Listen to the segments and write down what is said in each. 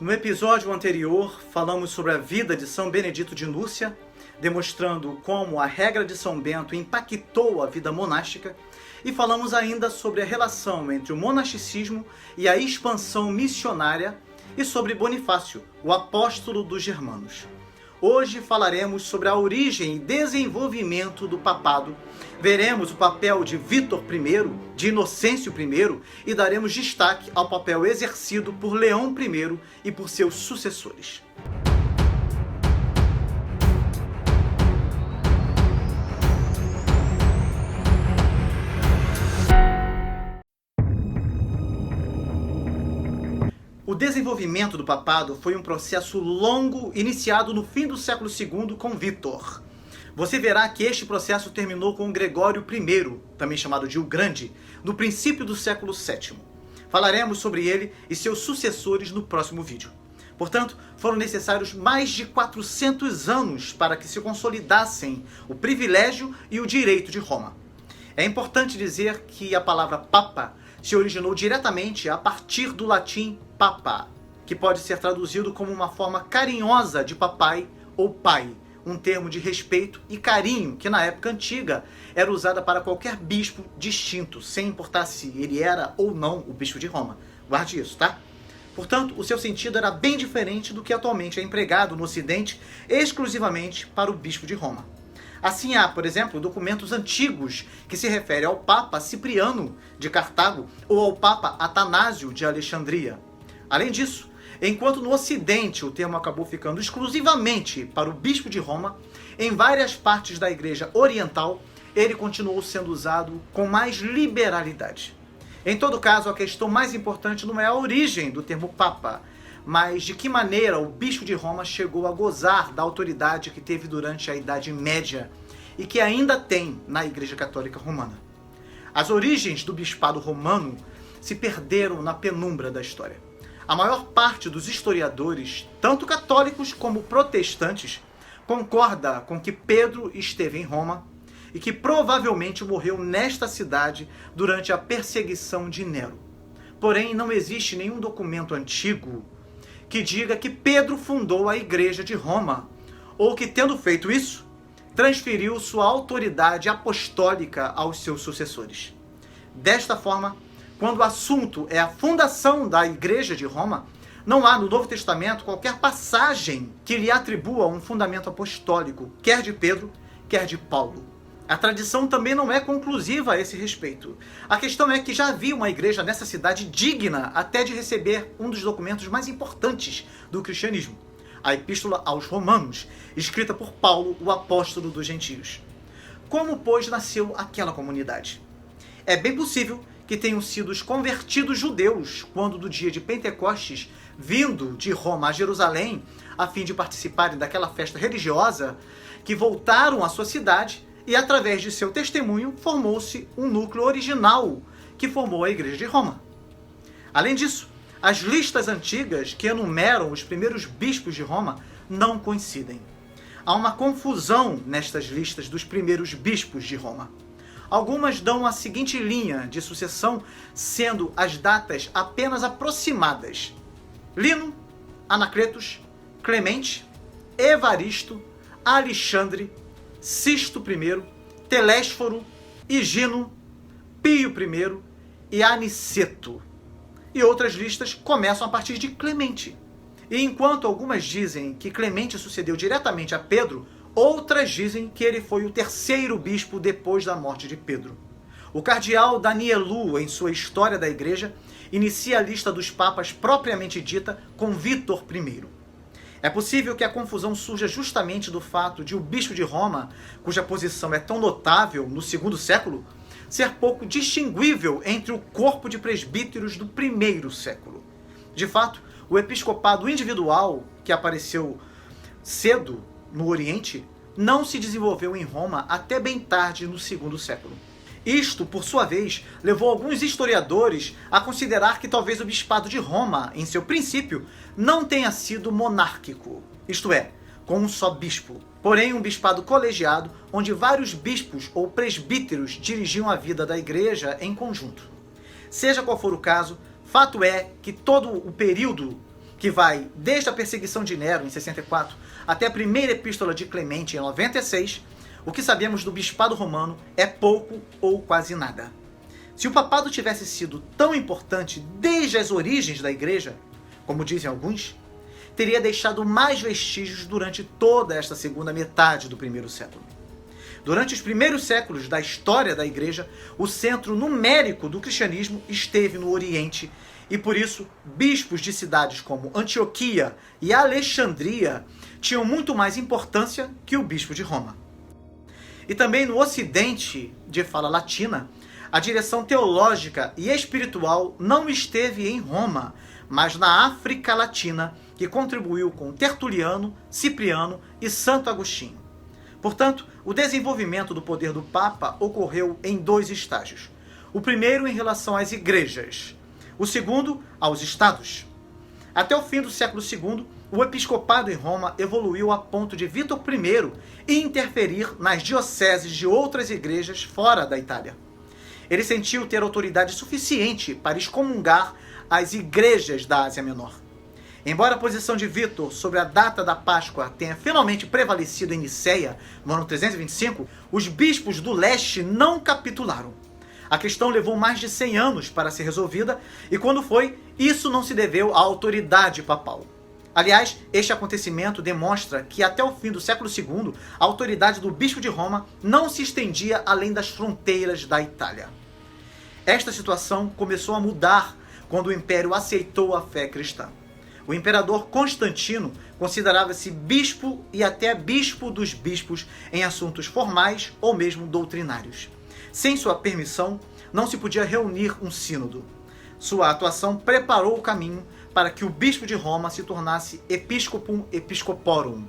No episódio anterior, falamos sobre a vida de São Benedito de Núrcia, demonstrando como a regra de São Bento impactou a vida monástica, e falamos ainda sobre a relação entre o monasticismo e a expansão missionária e sobre Bonifácio, o apóstolo dos germanos. Hoje falaremos sobre a origem e desenvolvimento do papado, veremos o papel de Vítor I, de Inocêncio I e daremos destaque ao papel exercido por Leão I e por seus sucessores. O desenvolvimento do papado foi um processo longo, iniciado no fim do século II com Vítor. Você verá que este processo terminou com Gregório I, também chamado de o Grande, no princípio do século VII. Falaremos sobre ele e seus sucessores no próximo vídeo. Portanto, foram necessários mais de 400 anos para que se consolidassem o privilégio e o direito de Roma. É importante dizer que a palavra papa se originou diretamente a partir do latim papa, que pode ser traduzido como uma forma carinhosa de papai ou pai, um termo de respeito e carinho que na época antiga era usada para qualquer bispo distinto, sem importar se ele era ou não o bispo de Roma. Guarde isso, tá? Portanto, o seu sentido era bem diferente do que atualmente é empregado no Ocidente exclusivamente para o bispo de Roma. Assim há, por exemplo, documentos antigos que se referem ao Papa Cipriano de Cartago ou ao Papa Atanásio de Alexandria. Além disso, enquanto no Ocidente o termo acabou ficando exclusivamente para o bispo de Roma, em várias partes da Igreja Oriental ele continuou sendo usado com mais liberalidade. Em todo caso, a questão mais importante não é a origem do termo Papa, mas de que maneira o bispo de Roma chegou a gozar da autoridade que teve durante a Idade Média e que ainda tem na Igreja Católica Romana. As origens do bispado romano se perderam na penumbra da história. A maior parte dos historiadores, tanto católicos como protestantes, concorda com que Pedro esteve em Roma e que provavelmente morreu nesta cidade durante a perseguição de Nero. Porém, não existe nenhum documento antigo que diga que Pedro fundou a Igreja de Roma, ou que, tendo feito isso, transferiu sua autoridade apostólica aos seus sucessores. Desta forma, quando o assunto é a fundação da Igreja de Roma, não há no Novo Testamento qualquer passagem que lhe atribua um fundamento apostólico, quer de Pedro, quer de Paulo. A tradição também não é conclusiva a esse respeito. A questão é que já havia uma igreja nessa cidade digna até de receber um dos documentos mais importantes do cristianismo, a Epístola aos Romanos, escrita por Paulo, o apóstolo dos gentios. Como, pois, nasceu aquela comunidade? É bem possível que tenham sido os convertidos judeus, quando do dia de Pentecostes, vindo de Roma a Jerusalém, a fim de participarem daquela festa religiosa, que voltaram à sua cidade e, através de seu testemunho, formou-se um núcleo original que formou a Igreja de Roma. Além disso, as listas antigas que enumeram os primeiros bispos de Roma não coincidem. Há uma confusão nestas listas dos primeiros bispos de Roma. Algumas dão a seguinte linha de sucessão, sendo as datas apenas aproximadas: Lino, Anacletus, Clemente, Evaristo, Alexandre, Sisto I, Telésforo, Higino, Pio I e Aniceto. E outras listas começam a partir de Clemente. E enquanto algumas dizem que Clemente sucedeu diretamente a Pedro, outras dizem que ele foi o terceiro bispo depois da morte de Pedro. O cardeal Danielu, em sua História da Igreja, inicia a lista dos papas propriamente dita com Vítor I. É possível que a confusão surja justamente do fato de o bispo de Roma, cuja posição é tão notável no segundo século, ser pouco distinguível entre o corpo de presbíteros do primeiro século. De fato, o episcopado individual, que apareceu cedo no Oriente, não se desenvolveu em Roma até bem tarde no segundo século. Isto, por sua vez, levou alguns historiadores a considerar que talvez o bispado de Roma, em seu princípio, não tenha sido monárquico, isto é, com um só bispo, porém um bispado colegiado onde vários bispos ou presbíteros dirigiam a vida da igreja em conjunto. Seja qual for o caso, fato é que todo o período que vai desde a perseguição de Nero, em 64, até a primeira epístola de Clemente, em 96, o que sabemos do bispado romano é pouco ou quase nada. Se o papado tivesse sido tão importante desde as origens da igreja, como dizem alguns, teria deixado mais vestígios durante toda esta segunda metade do primeiro século. Durante os primeiros séculos da história da igreja, o centro numérico do cristianismo esteve no Oriente e, por isso, bispos de cidades como Antioquia e Alexandria tinham muito mais importância que o bispo de Roma. E também no Ocidente, de fala latina, a direção teológica e espiritual não esteve em Roma, mas na África Latina, que contribuiu com Tertuliano, Cipriano e Santo Agostinho. Portanto, o desenvolvimento do poder do Papa ocorreu em dois estágios. O primeiro em relação às igrejas, o segundo aos estados. Até o fim do século II, o episcopado em Roma evoluiu a ponto de Vítor I interferir nas dioceses de outras igrejas fora da Itália. Ele sentiu ter autoridade suficiente para excomungar as igrejas da Ásia Menor. Embora a posição de Vítor sobre a data da Páscoa tenha finalmente prevalecido em Niceia, no ano 325, os bispos do leste não capitularam. A questão levou mais de 100 anos para ser resolvida, e quando foi, isso não se deveu à autoridade papal. Aliás, este acontecimento demonstra que até o fim do século II, a autoridade do bispo de Roma não se estendia além das fronteiras da Itália. Esta situação começou a mudar quando o Império aceitou a fé cristã. O imperador Constantino considerava-se bispo e até bispo dos bispos em assuntos formais ou mesmo doutrinários. Sem sua permissão, não se podia reunir um sínodo. Sua atuação preparou o caminho para que o bispo de Roma se tornasse episcopum episcoporum.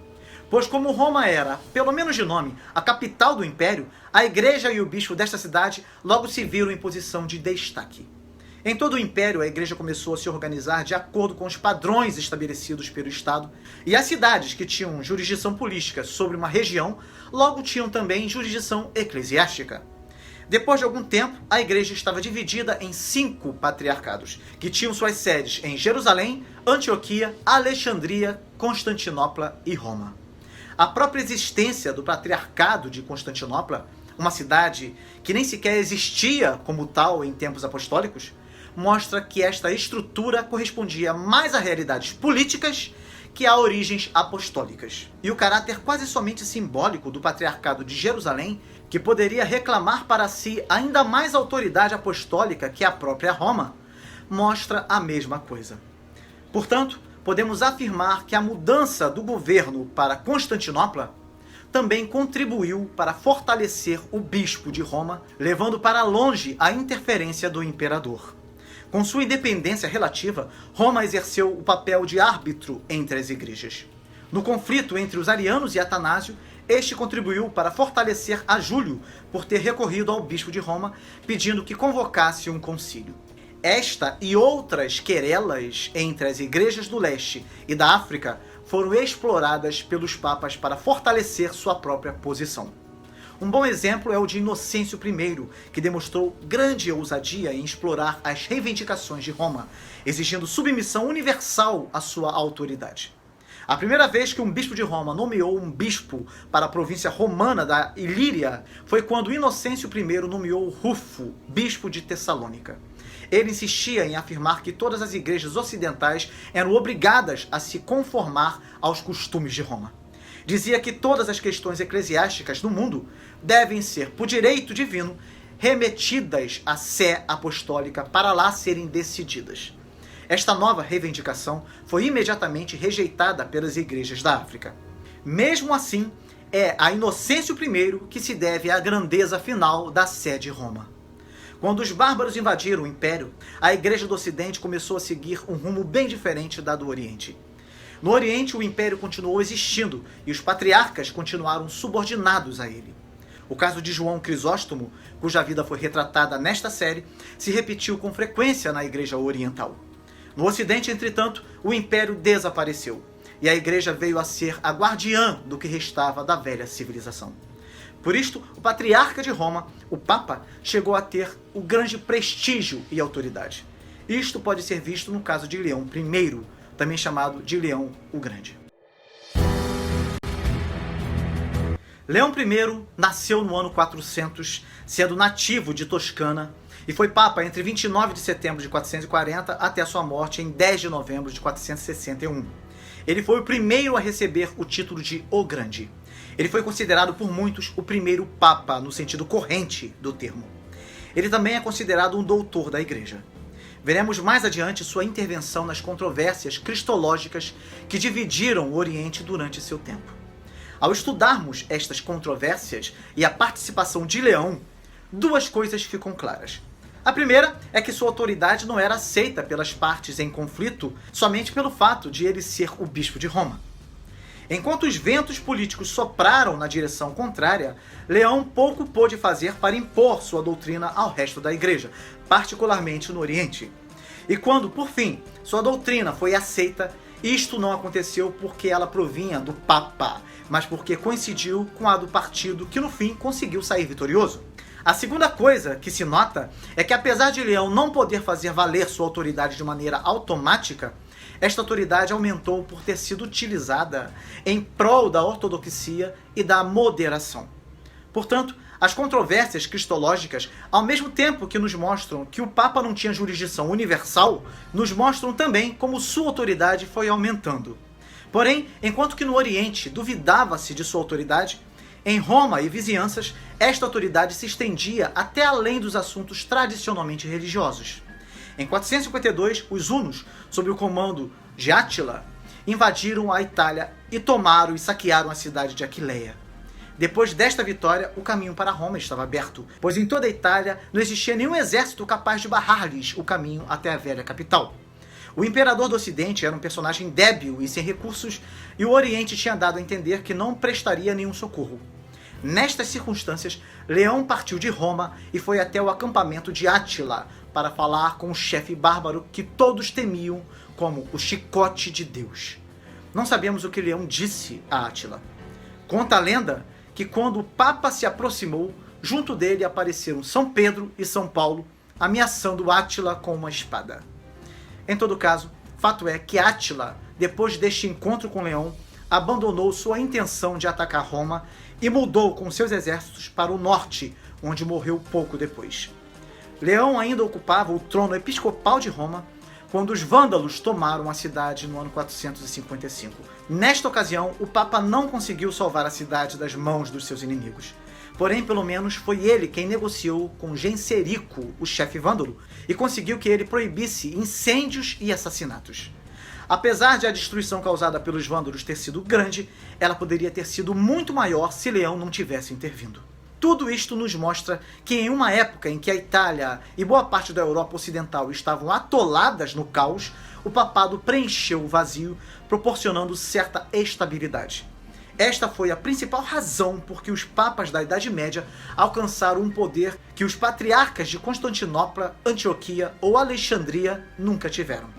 Pois como Roma era, pelo menos de nome, a capital do império, a igreja e o bispo desta cidade logo se viram em posição de destaque. Em todo o império, a igreja começou a se organizar de acordo com os padrões estabelecidos pelo Estado, e as cidades que tinham jurisdição política sobre uma região, logo tinham também jurisdição eclesiástica. Depois de algum tempo, a igreja estava dividida em 5 patriarcados, que tinham suas sedes em Jerusalém, Antioquia, Alexandria, Constantinopla e Roma. A própria existência do patriarcado de Constantinopla, uma cidade que nem sequer existia como tal em tempos apostólicos, mostra que esta estrutura correspondia mais a realidades políticas que a origens apostólicas. E o caráter quase somente simbólico do patriarcado de Jerusalém, que poderia reclamar para si ainda mais autoridade apostólica que a própria Roma, mostra a mesma coisa. Portanto, podemos afirmar que a mudança do governo para Constantinopla também contribuiu para fortalecer o bispo de Roma, levando para longe a interferência do imperador. Com sua independência relativa, Roma exerceu o papel de árbitro entre as igrejas. No conflito entre os arianos e Atanásio, este contribuiu para fortalecer a Júlio por ter recorrido ao bispo de Roma pedindo que convocasse um concílio. Esta e outras querelas entre as igrejas do leste e da África foram exploradas pelos papas para fortalecer sua própria posição. Um bom exemplo é o de Inocêncio I, que demonstrou grande ousadia em explorar as reivindicações de Roma, exigindo submissão universal à sua autoridade. A primeira vez que um bispo de Roma nomeou um bispo para a província romana da Ilíria foi quando Inocêncio I nomeou Rufo, bispo de Tessalônica. Ele insistia em afirmar que todas as igrejas ocidentais eram obrigadas a se conformar aos costumes de Roma. Dizia que todas as questões eclesiásticas no mundo devem ser, por direito divino, remetidas à sé apostólica para lá serem decididas. Esta nova reivindicação foi imediatamente rejeitada pelas igrejas da África. Mesmo assim, é a Inocêncio I que se deve à grandeza final da sé de Roma. Quando os bárbaros invadiram o Império, a Igreja do Ocidente começou a seguir um rumo bem diferente da do Oriente. No Oriente, o Império continuou existindo e os patriarcas continuaram subordinados a ele. O caso de João Crisóstomo, cuja vida foi retratada nesta série, se repetiu com frequência na Igreja Oriental. No Ocidente, entretanto, o Império desapareceu e a Igreja veio a ser a guardiã do que restava da velha civilização. Por isto, o patriarca de Roma, o Papa, chegou a ter o grande prestígio e autoridade. Isto pode ser visto no caso de Leão I, também chamado de Leão o Grande. Leão I nasceu no ano 400, sendo nativo de Toscana, e foi papa entre 29 de setembro de 440 até a sua morte em 10 de novembro de 461. Ele foi o primeiro a receber o título de O Grande. Ele foi considerado por muitos o primeiro papa no sentido corrente do termo. Ele também é considerado um doutor da Igreja. Veremos mais adiante sua intervenção nas controvérsias cristológicas que dividiram o Oriente durante seu tempo. Ao estudarmos estas controvérsias e a participação de Leão, duas coisas ficam claras. A primeira é que sua autoridade não era aceita pelas partes em conflito somente pelo fato de ele ser o bispo de Roma. Enquanto os ventos políticos sopraram na direção contrária, Leão pouco pôde fazer para impor sua doutrina ao resto da igreja, particularmente no Oriente. E quando, por fim, sua doutrina foi aceita, isto não aconteceu porque ela provinha do Papa, mas porque coincidiu com a do partido que no fim conseguiu sair vitorioso. A segunda coisa que se nota é que, apesar de Leão não poder fazer valer sua autoridade de maneira automática, esta autoridade aumentou por ter sido utilizada em prol da ortodoxia e da moderação. Portanto, as controvérsias cristológicas, ao mesmo tempo que nos mostram que o Papa não tinha jurisdição universal, nos mostram também como sua autoridade foi aumentando. Porém, enquanto que no Oriente duvidava-se de sua autoridade, em Roma e vizinhanças, esta autoridade se estendia até além dos assuntos tradicionalmente religiosos. Em 452, os hunos, sob o comando de Átila, invadiram a Itália e tomaram e saquearam a cidade de Aquileia. Depois desta vitória, o caminho para Roma estava aberto, pois em toda a Itália não existia nenhum exército capaz de barrar-lhes o caminho até a velha capital. O imperador do Ocidente era um personagem débil e sem recursos, e o Oriente tinha dado a entender que não prestaria nenhum socorro. Nestas circunstâncias, Leão partiu de Roma e foi até o acampamento de Átila para falar com o chefe bárbaro que todos temiam como o chicote de Deus. Não sabemos o que Leão disse a Átila. Conta a lenda que quando o Papa se aproximou, junto dele apareceram São Pedro e São Paulo, ameaçando Átila com uma espada. Em todo caso, fato é que Átila, depois deste encontro com Leão, abandonou sua intenção de atacar Roma e mudou com seus exércitos para o norte, onde morreu pouco depois. Leão ainda ocupava o trono episcopal de Roma quando os vândalos tomaram a cidade no ano 455. Nesta ocasião, o Papa não conseguiu salvar a cidade das mãos dos seus inimigos. Porém, pelo menos foi ele quem negociou com Genserico, o chefe vândalo, e conseguiu que ele proibisse incêndios e assassinatos. Apesar de a destruição causada pelos vândalos ter sido grande, ela poderia ter sido muito maior se Leão não tivesse intervindo. Tudo isto nos mostra que em uma época em que a Itália e boa parte da Europa Ocidental estavam atoladas no caos, o papado preencheu o vazio, proporcionando certa estabilidade. Esta foi a principal razão por que os papas da Idade Média alcançaram um poder que os patriarcas de Constantinopla, Antioquia ou Alexandria nunca tiveram.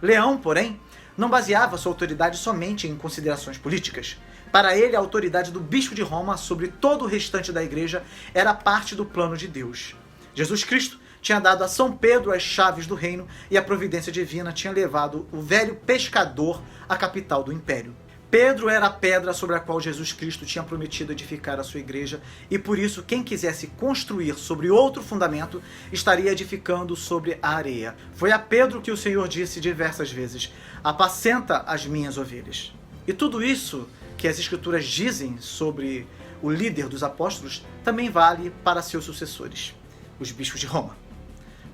Leão, porém, não baseava sua autoridade somente em considerações políticas. Para ele, a autoridade do bispo de Roma sobre todo o restante da igreja era parte do plano de Deus. Jesus Cristo tinha dado a São Pedro as chaves do reino e a providência divina tinha levado o velho pescador à capital do império. Pedro era a pedra sobre a qual Jesus Cristo tinha prometido edificar a sua igreja, e por isso quem quisesse construir sobre outro fundamento estaria edificando sobre a areia. Foi a Pedro que o Senhor disse diversas vezes: apacenta as minhas ovelhas. E tudo isso que as Escrituras dizem sobre o líder dos apóstolos também vale para seus sucessores, os bispos de Roma.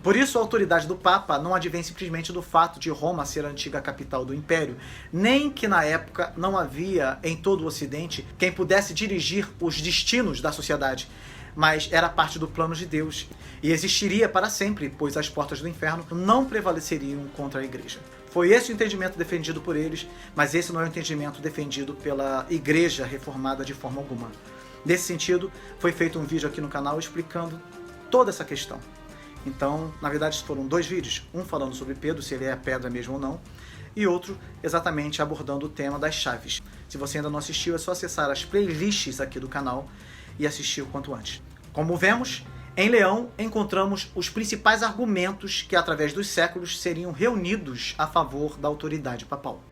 Por isso, a autoridade do Papa não advém simplesmente do fato de Roma ser a antiga capital do Império, nem que na época não havia em todo o Ocidente quem pudesse dirigir os destinos da sociedade, mas era parte do plano de Deus e existiria para sempre, pois as portas do inferno não prevaleceriam contra a igreja. Foi esse o entendimento defendido por eles, mas esse não é o entendimento defendido pela igreja reformada de forma alguma. Nesse sentido, foi feito um vídeo aqui no canal explicando toda essa questão. Então, na verdade, foram dois vídeos, um falando sobre Pedro, se ele é a pedra mesmo ou não, e outro exatamente abordando o tema das chaves. Se você ainda não assistiu, é só acessar as playlists aqui do canal e assistir o quanto antes. Como vemos, Em Leão, encontramos os principais argumentos que, através dos séculos, seriam reunidos a favor da autoridade papal.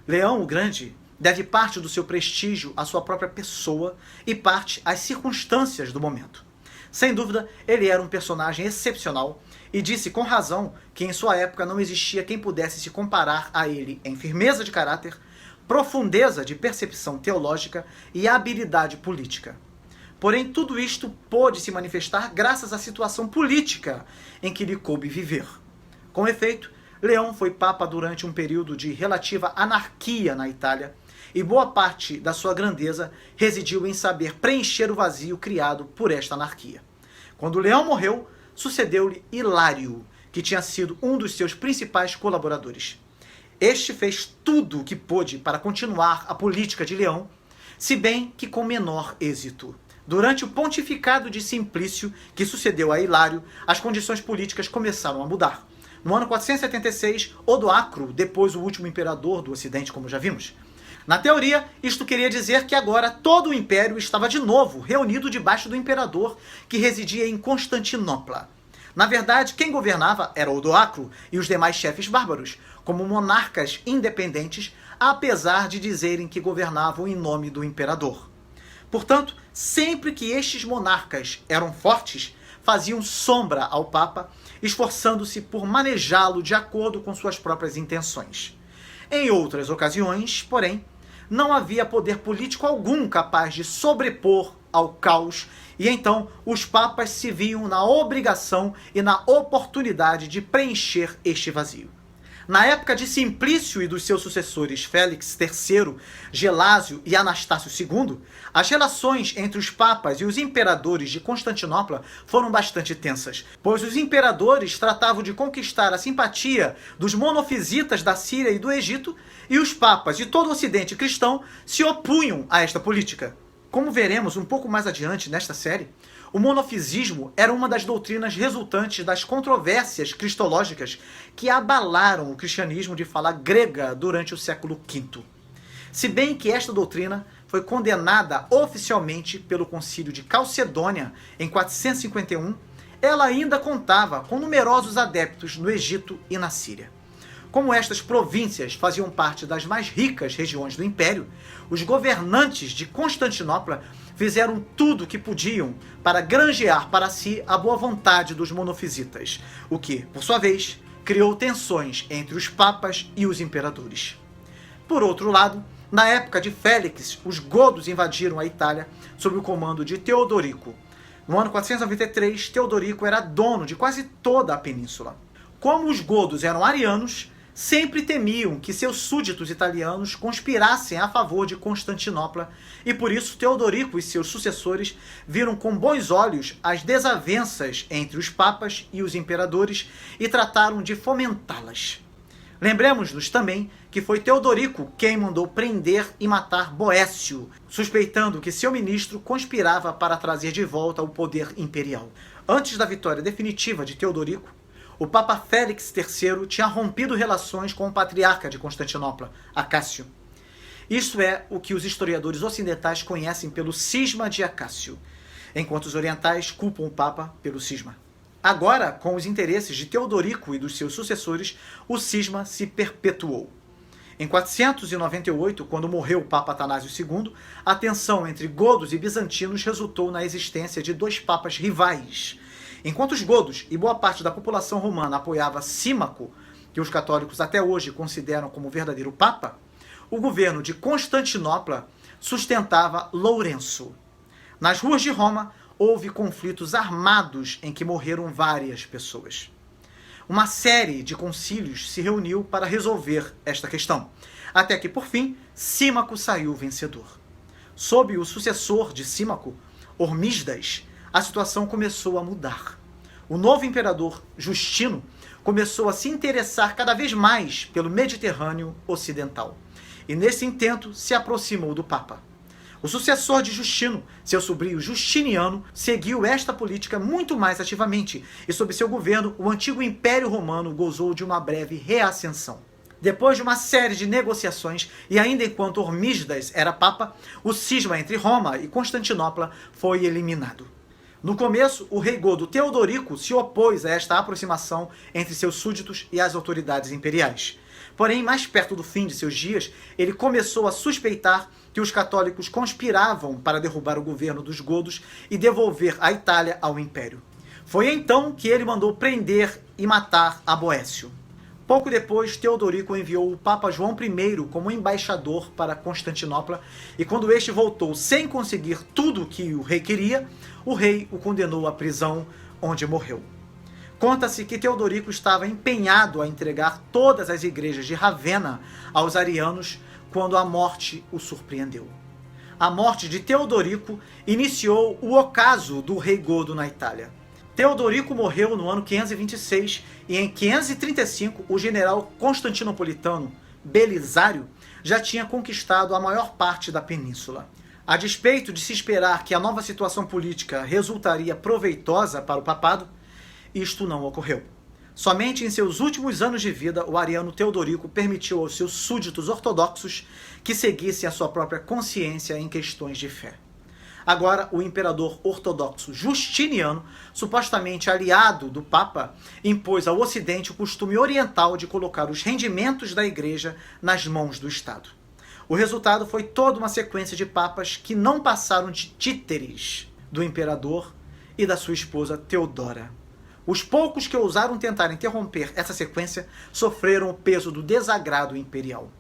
Leão o Grande deve parte do seu prestígio à sua própria pessoa e parte às circunstâncias do momento. Sem dúvida, ele era um personagem excepcional e disse com razão que em sua época não existia quem pudesse se comparar a ele em firmeza de caráter, profundeza de percepção teológica e habilidade política. Porém, tudo isto pôde se manifestar graças à situação política em que lhe coube viver. Com efeito, Leão foi papa durante um período de relativa anarquia na Itália, e boa parte da sua grandeza residiu em saber preencher o vazio criado por esta anarquia. Quando Leão morreu, sucedeu-lhe Hilário, que tinha sido um dos seus principais colaboradores. Este fez tudo o que pôde para continuar a política de Leão, se bem que com menor êxito. Durante o pontificado de Simplício, que sucedeu a Hilário, as condições políticas começaram a mudar. No ano 476, Odoacro, depois o último imperador do Ocidente, como já vimos. Na teoria, isto queria dizer que agora todo o império estava de novo reunido debaixo do imperador que residia em Constantinopla. Na verdade, quem governava era Odoacro e os demais chefes bárbaros, como monarcas independentes, apesar de dizerem que governavam em nome do imperador. Portanto, sempre que estes monarcas eram fortes, faziam sombra ao Papa, esforçando-se por manejá-lo de acordo com suas próprias intenções. Em outras ocasiões, porém, não havia poder político algum capaz de sobrepor ao caos, e então os papas se viam na obrigação e na oportunidade de preencher este vazio. Na época de Simplício e dos seus sucessores Félix III, Gelásio e Anastácio II, as relações entre os papas e os imperadores de Constantinopla foram bastante tensas, pois os imperadores tratavam de conquistar a simpatia dos monofisitas da Síria e do Egito, e os papas de todo o Ocidente cristão se opunham a esta política. Como veremos um pouco mais adiante nesta série, o monofisismo era uma das doutrinas resultantes das controvérsias cristológicas que abalaram o cristianismo de fala grega durante o século V. Se bem que esta doutrina foi condenada oficialmente pelo Concílio de Calcedônia em 451, ela ainda contava com numerosos adeptos no Egito e na Síria. Como estas províncias faziam parte das mais ricas regiões do Império, os governantes de Constantinopla fizeram tudo o que podiam para granjear para si a boa vontade dos monofisitas, o que, por sua vez, criou tensões entre os papas e os imperadores. Por outro lado, na época de Félix, os godos invadiram a Itália sob o comando de Teodorico. No ano 493, Teodorico era dono de quase toda a península. Como os godos eram arianos, sempre temiam que seus súditos italianos conspirassem a favor de Constantinopla, e por isso Teodorico e seus sucessores viram com bons olhos as desavenças entre os papas e os imperadores e trataram de fomentá-las. Lembremos-nos também que foi Teodorico quem mandou prender e matar Boécio, suspeitando que seu ministro conspirava para trazer de volta o poder imperial. Antes da vitória definitiva de Teodorico, o Papa Félix III tinha rompido relações com o patriarca de Constantinopla, Acácio. Isto é o que os historiadores ocidentais conhecem pelo cisma de Acácio, enquanto os orientais culpam o Papa pelo cisma. Agora, com os interesses de Teodorico e dos seus sucessores, o cisma se perpetuou. Em 498, quando morreu o Papa Atanásio II, a tensão entre godos e bizantinos resultou na existência de dois papas rivais. Enquanto os godos e boa parte da população romana apoiava Símaco, que os católicos até hoje consideram como verdadeiro papa, o governo de Constantinopla sustentava Lourenço. Nas ruas de Roma, houve conflitos armados em que morreram várias pessoas. Uma série de concílios se reuniu para resolver esta questão, até que, por fim, Símaco saiu vencedor. Sob o sucessor de Símaco, Hormisdas, a situação começou a mudar. O novo imperador Justino começou a se interessar cada vez mais pelo Mediterrâneo ocidental, e nesse intento se aproximou do Papa. O sucessor de Justino, seu sobrinho Justiniano, seguiu esta política muito mais ativamente, e sob seu governo o antigo Império Romano gozou de uma breve reascensão. Depois de uma série de negociações, e ainda enquanto Hormisdas era papa, o cisma entre Roma e Constantinopla foi eliminado. No começo, o rei godo Teodorico se opôs a esta aproximação entre seus súditos e as autoridades imperiais. Porém, mais perto do fim de seus dias, ele começou a suspeitar que os católicos conspiravam para derrubar o governo dos godos e devolver a Itália ao Império. Foi então que ele mandou prender e matar a Boécio. Pouco depois, Teodorico enviou o Papa João I como embaixador para Constantinopla, e quando este voltou sem conseguir tudo o que o rei queria, o rei o condenou à prisão, onde morreu. Conta-se que Teodorico estava empenhado a entregar todas as igrejas de Ravenna aos arianos quando a morte o surpreendeu. A morte de Teodorico iniciou o ocaso do rei godo na Itália. Teodorico morreu no ano 526 e em 535 o general constantinopolitano Belisário já tinha conquistado a maior parte da península. A despeito de se esperar que a nova situação política resultaria proveitosa para o papado, isto não ocorreu. Somente em seus últimos anos de vida, o ariano Teodorico permitiu aos seus súditos ortodoxos que seguissem a sua própria consciência em questões de fé. Agora, o imperador ortodoxo Justiniano, supostamente aliado do Papa, impôs ao Ocidente o costume oriental de colocar os rendimentos da Igreja nas mãos do Estado. O resultado foi toda uma sequência de papas que não passaram de títeres do imperador e da sua esposa Teodora. Os poucos que ousaram tentar interromper essa sequência sofreram o peso do desagrado imperial.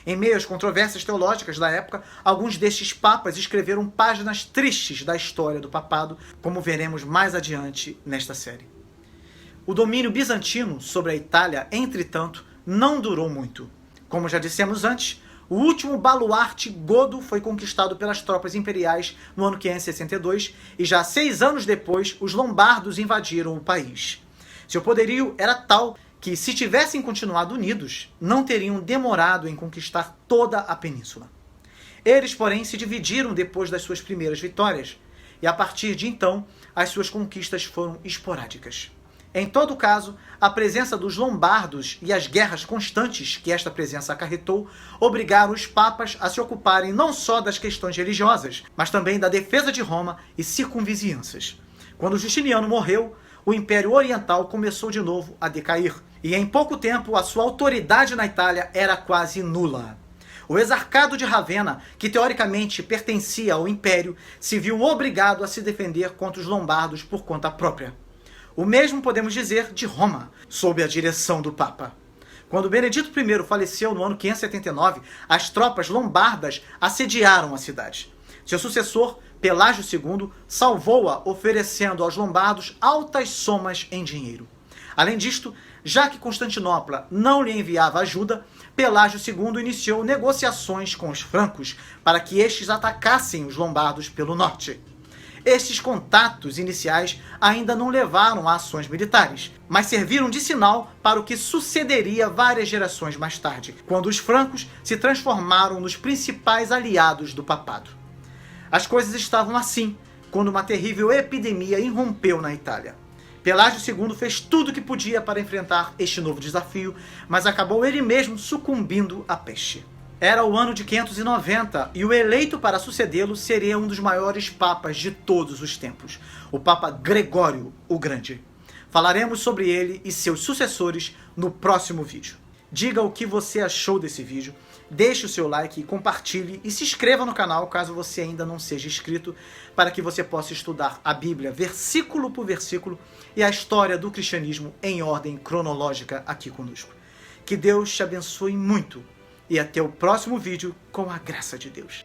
Em meio às controvérsias teológicas da época, alguns destes papas escreveram páginas tristes da história do papado, como veremos mais adiante nesta série. O domínio bizantino sobre a Itália, entretanto, não durou muito. Como já dissemos antes, o último baluarte godo foi conquistado pelas tropas imperiais no ano 562 e já 6 anos depois os lombardos invadiram o país. Seu poderio era tal que, se tivessem continuado unidos, não teriam demorado em conquistar toda a península. Eles, porém, se dividiram depois das suas primeiras vitórias, e a partir de então, as suas conquistas foram esporádicas. Em todo caso, a presença dos lombardos e as guerras constantes que esta presença acarretou obrigaram os papas a se ocuparem não só das questões religiosas, mas também da defesa de Roma e circunvizinhanças. Quando Justiniano morreu, o Império Oriental começou de novo a decair, e em pouco tempo a sua autoridade na Itália era quase nula. O exarcado de Ravenna, que teoricamente pertencia ao Império, se viu obrigado a se defender contra os lombardos por conta própria. O mesmo podemos dizer de Roma, sob a direção do Papa. Quando Benedito I faleceu no ano 579, as tropas lombardas assediaram a cidade. Seu sucessor, Pelágio II, salvou-a oferecendo aos lombardos altas somas em dinheiro. Além disto, já que Constantinopla não lhe enviava ajuda, Pelágio II iniciou negociações com os francos para que estes atacassem os lombardos pelo norte. Estes contatos iniciais ainda não levaram a ações militares, mas serviram de sinal para o que sucederia várias gerações mais tarde, quando os francos se transformaram nos principais aliados do papado. As coisas estavam assim, quando uma terrível epidemia irrompeu na Itália. Pelágio II fez tudo o que podia para enfrentar este novo desafio, mas acabou ele mesmo sucumbindo à peste. Era o ano de 590 e o eleito para sucedê-lo seria um dos maiores papas de todos os tempos, o Papa Gregório o Grande. Falaremos sobre ele e seus sucessores no próximo vídeo. Diga o que você achou desse vídeo, deixe o seu like, compartilhe e se inscreva no canal caso você ainda não seja inscrito, para que você possa estudar a Bíblia versículo por versículo e a história do cristianismo em ordem cronológica aqui conosco. Que Deus te abençoe muito e até o próximo vídeo com a graça de Deus.